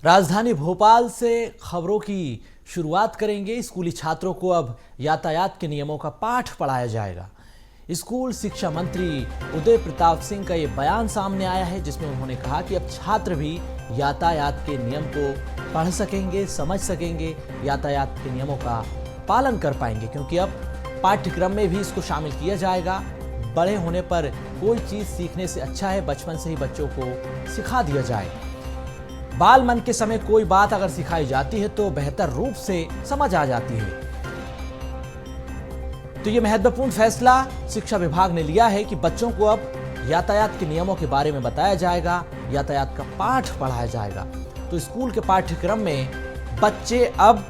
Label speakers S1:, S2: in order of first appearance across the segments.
S1: राजधानी भोपाल से खबरों की शुरुआत करेंगे। स्कूली छात्रों को अब यातायात के नियमों का पाठ पढ़ाया जाएगा। स्कूल शिक्षा मंत्री उदय प्रताप सिंह का ये बयान सामने आया है, जिसमें उन्होंने कहा कि अब छात्र भी यातायात के नियम को पढ़ सकेंगे, समझ सकेंगे, यातायात के नियमों का पालन कर पाएंगे, क्योंकि अब पाठ्यक्रम में भी इसको शामिल किया जाएगा। बड़े होने पर कोई चीज़ सीखने से अच्छा है बचपन से ही बच्चों को सिखा दिया जाए। बाल मन के समय कोई बात अगर सिखाई जाती है तो बेहतर रूप से समझ आ जाती है। तो यह महत्वपूर्ण फैसला शिक्षा विभाग ने लिया है कि बच्चों को अब यातायात के नियमों के बारे में बताया जाएगा, यातायात का पाठ पढ़ाया जाएगा। तो स्कूल के पाठ्यक्रम में बच्चे अब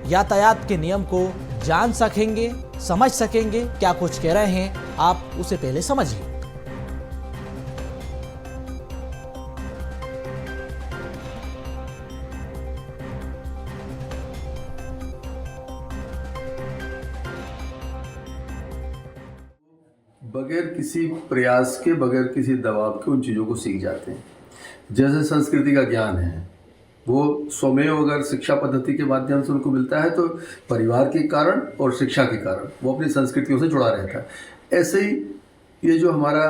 S1: यातायात के नियम को जान सकेंगे, समझ सकेंगे। क्या कुछ कह रहे हैं आप उसे पहले समझिए।
S2: बगैर किसी प्रयास के, बगैर किसी दबाव के उन चीज़ों को सीख जाते हैं। जैसे संस्कृति का ज्ञान है, वो स्वमेव अगर शिक्षा पद्धति के माध्यम से उनको मिलता है तो परिवार के कारण और शिक्षा के कारण वो अपनी संस्कृतियों से जुड़ा रहता है। ऐसे ही ये जो हमारा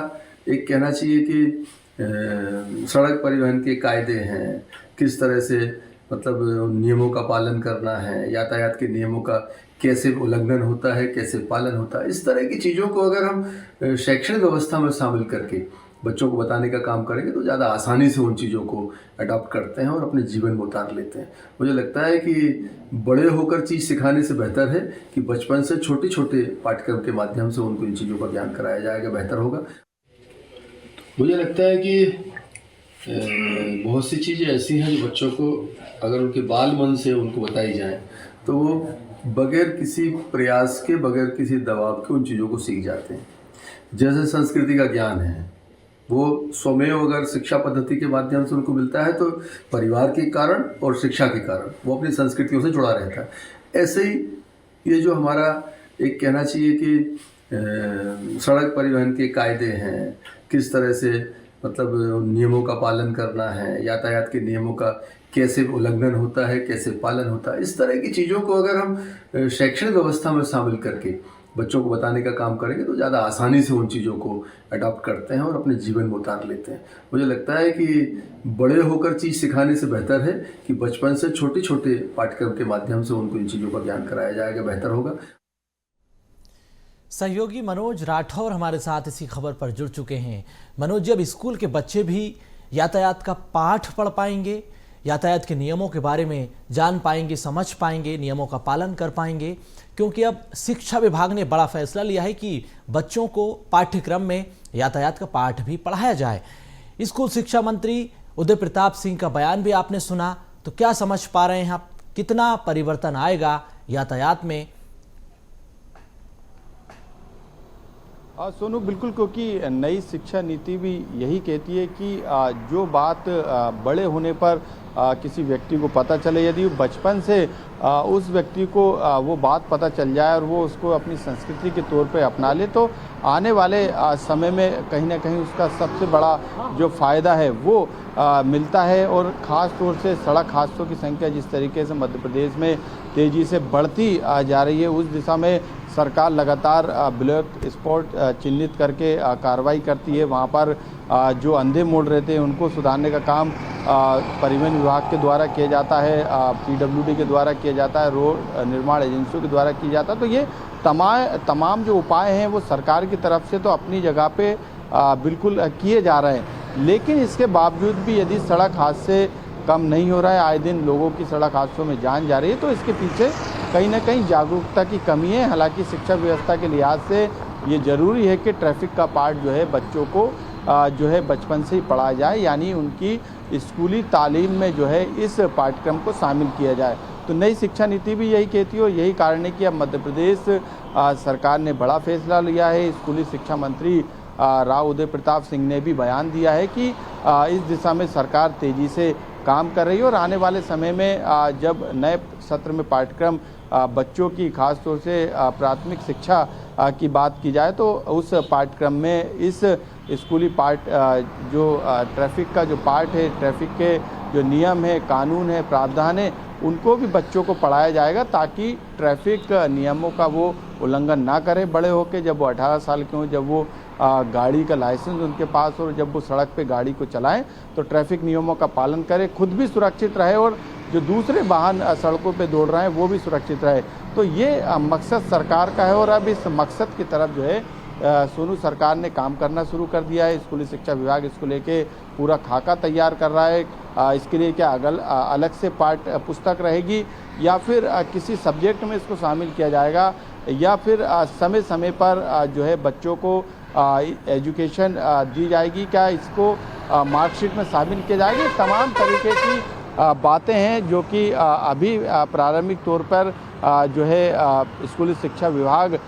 S2: एक कहना चाहिए कि सड़क परिवहन के कायदे हैं, किस तरह से मतलब नियमों का पालन करना है, यातायात के नियमों का कैसे उल्लंघन होता है, कैसे पालन होता है, इस तरह की चीज़ों को अगर हम शैक्षणिक व्यवस्था में शामिल करके बच्चों को बताने का काम करेंगे तो ज़्यादा आसानी से उन चीज़ों को अडॉप्ट करते हैं और अपने जीवन में उतार लेते हैं। मुझे लगता है कि बड़े होकर चीज़ सिखाने से बेहतर है कि बचपन से छोटे छोटे पाठ्यक्रम के माध्यम से उनको इन चीज़ों का ज्ञान कराया जाएगा, बेहतर होगा। मुझे लगता है कि बहुत सी चीज़ें ऐसी हैं जो बच्चों को अगर उनके बाल मन से उनको बताई जाए तो वो बगैर किसी प्रयास के, बगैर किसी दबाव के उन चीज़ों को सीख जाते हैं। जैसे संस्कृति का ज्ञान है, वो स्वमेव अगर शिक्षा पद्धति के माध्यम से उनको मिलता है तो परिवार के कारण और शिक्षा के कारण वो अपनी संस्कृतियों से जुड़ा रहता है। ऐसे ही ये जो हमारा एक कहना चाहिए कि सड़क परिवहन के कायदे हैं, किस तरह से मतलब नियमों का पालन करना है, यातायात के नियमों का कैसे उल्लंघन होता है, कैसे पालन होता है, इस तरह की चीज़ों को अगर हम शैक्षणिक व्यवस्था में शामिल करके बच्चों को बताने का काम करेंगे तो ज़्यादा आसानी से उन चीज़ों को अडॉप्ट करते हैं और अपने जीवन में उतार लेते हैं। मुझे लगता है कि बड़े होकर चीज़ सिखाने से बेहतर है कि बचपन से छोटे छोटे पाठ्यक्रम के माध्यम से उनको इन चीज़ों का ज्ञान कराया जाएगा, बेहतर होगा।
S1: सहयोगी मनोज राठौर हमारे साथ इसी खबर पर जुड़ चुके हैं। मनोज, जब स्कूल के बच्चे भी यातायात का पाठ पढ़ पाएंगे, यातायात के नियमों के बारे में जान पाएंगे, समझ पाएंगे, नियमों का पालन कर पाएंगे, क्योंकि अब शिक्षा विभाग ने बड़ा फैसला लिया है कि बच्चों को पाठ्यक्रम में यातायात का पाठ भी पढ़ाया जाए। स्कूल शिक्षा मंत्री उदय प्रताप सिंह का बयान भी आपने सुना, तो क्या समझ पा रहे हैं आप, कितना परिवर्तन आएगा यातायात में?
S3: सोनू, बिल्कुल, क्योंकि नई शिक्षा नीति भी यही कहती है कि जो बात बड़े होने पर किसी व्यक्ति को पता चले, यदि बचपन से उस व्यक्ति को वो बात पता चल जाए और वो उसको अपनी संस्कृति के तौर पे अपना ले, तो आने वाले समय में कहीं ना कहीं उसका सबसे बड़ा जो फ़ायदा है वो मिलता है। और ख़ास तौर से सड़क हादसों की संख्या जिस तरीके से मध्य प्रदेश में तेज़ी से बढ़ती जा रही है, उस दिशा में सरकार लगातार ब्लैक स्पॉट चिन्हित करके कार्रवाई करती है। वहाँ पर जो अंधे मोड़ रहते हैं उनको सुधारने का काम परिवहन विभाग के द्वारा किया जाता है, PWD के द्वारा किया जाता है, रोड निर्माण एजेंसियों के द्वारा किया जाता है। तो ये तमाम जो उपाय हैं वो सरकार की तरफ से तो अपनी जगह पे बिल्कुल किए जा रहे हैं, लेकिन इसके बावजूद भी यदि सड़क हादसे कम नहीं हो रहा है, आए दिन लोगों की सड़क हादसों में जान जा रही है, तो इसके पीछे कहीं ना कहीं जागरूकता की कमी है। हालांकि शिक्षा व्यवस्था के लिहाज से ये ज़रूरी है कि ट्रैफिक का पार्ट जो है बच्चों को जो है बचपन से ही पढ़ाया जाए, यानी उनकी स्कूली तालीम में जो है इस पाठ्यक्रम को शामिल किया जाए। तो नई शिक्षा नीति भी यही कहती है और यही कारण है कि अब मध्य प्रदेश सरकार ने बड़ा फैसला लिया है। स्कूली शिक्षा मंत्री राव उदय प्रताप सिंह ने भी बयान दिया है कि इस दिशा में सरकार तेज़ी से काम कर रही है और आने वाले समय में जब नए सत्र में पाठ्यक्रम बच्चों की खास तौर से प्राथमिक शिक्षा की बात की जाए तो उस पाठ्यक्रम में इस स्कूली पार्ट जो ट्रैफिक का जो पार्ट है, ट्रैफिक के जो नियम है, कानून है, प्रावधान है, उनको भी बच्चों को पढ़ाया जाएगा ताकि ट्रैफिक नियमों का वो उल्लंघन ना करें बड़े होकर, जब वो 18 साल के हों, जब वो गाड़ी का लाइसेंस उनके पास हो, जब वो सड़क पे गाड़ी को चलाएं तो ट्रैफिक नियमों का पालन करें, खुद भी सुरक्षित रहे और जो दूसरे वाहन सड़कों पे दौड़ रहे हैं वो भी सुरक्षित रहे। तो ये मकसद सरकार का है और अब इस मकसद की तरफ जो है सोनू सरकार ने काम करना शुरू कर दिया है। स्कूली शिक्षा विभाग इसको लेके पूरा खाका तैयार कर रहा है। इसके लिए क्या अलग से पाठ पुस्तक रहेगी या फिर किसी सब्जेक्ट में इसको शामिल किया जाएगा या फिर समय समय पर जो है बच्चों को एजुकेशन दी जाएगी, क्या इसको मार्कशीट में शामिल किया जाएगा। तमाम तरीके की बातें हैं जो कि अभी प्रारंभिक तौर पर जो है स्कूली शिक्षा विभाग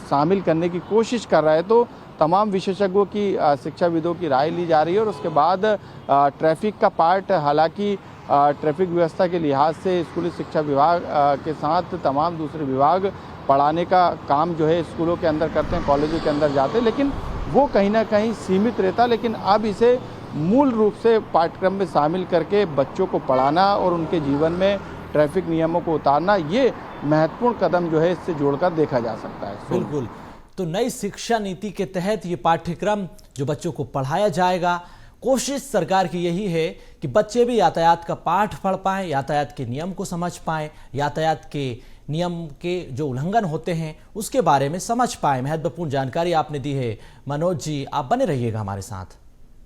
S3: शामिल करने की कोशिश कर रहा है। तो तमाम विशेषज्ञों की शिक्षाविदों की राय ली जा रही है और उसके बाद ट्रैफिक का पार्ट, हालांकि ट्रैफिक व्यवस्था के लिहाज से स्कूली शिक्षा विभाग के साथ तमाम दूसरे विभाग पढ़ाने का काम जो है स्कूलों के अंदर करते हैं, कॉलेजों के अंदर जाते हैं, लेकिन वो कहीं ना कहीं सीमित रहता। लेकिन अब इसे मूल रूप से पाठ्यक्रम में शामिल करके बच्चों को पढ़ाना और उनके जीवन में ट्रैफिक नियमों को उतारना, ये महत्वपूर्ण कदम जो है इससे जोड़कर देखा जा सकता है।
S1: बिल्कुल। तो नई शिक्षा नीति के तहत ये पाठ्यक्रम जो बच्चों को पढ़ाया जाएगा, कोशिश सरकार की यही है कि बच्चे भी यातायात का पाठ पढ़ पाएं, यातायात के नियम को समझ पाएं, यातायात के नियम के जो उल्लंघन होते हैं उसके बारे में समझ पाएं। महत्वपूर्ण जानकारी आपने दी है मनोज जी, आप बने रहिएगा हमारे साथ।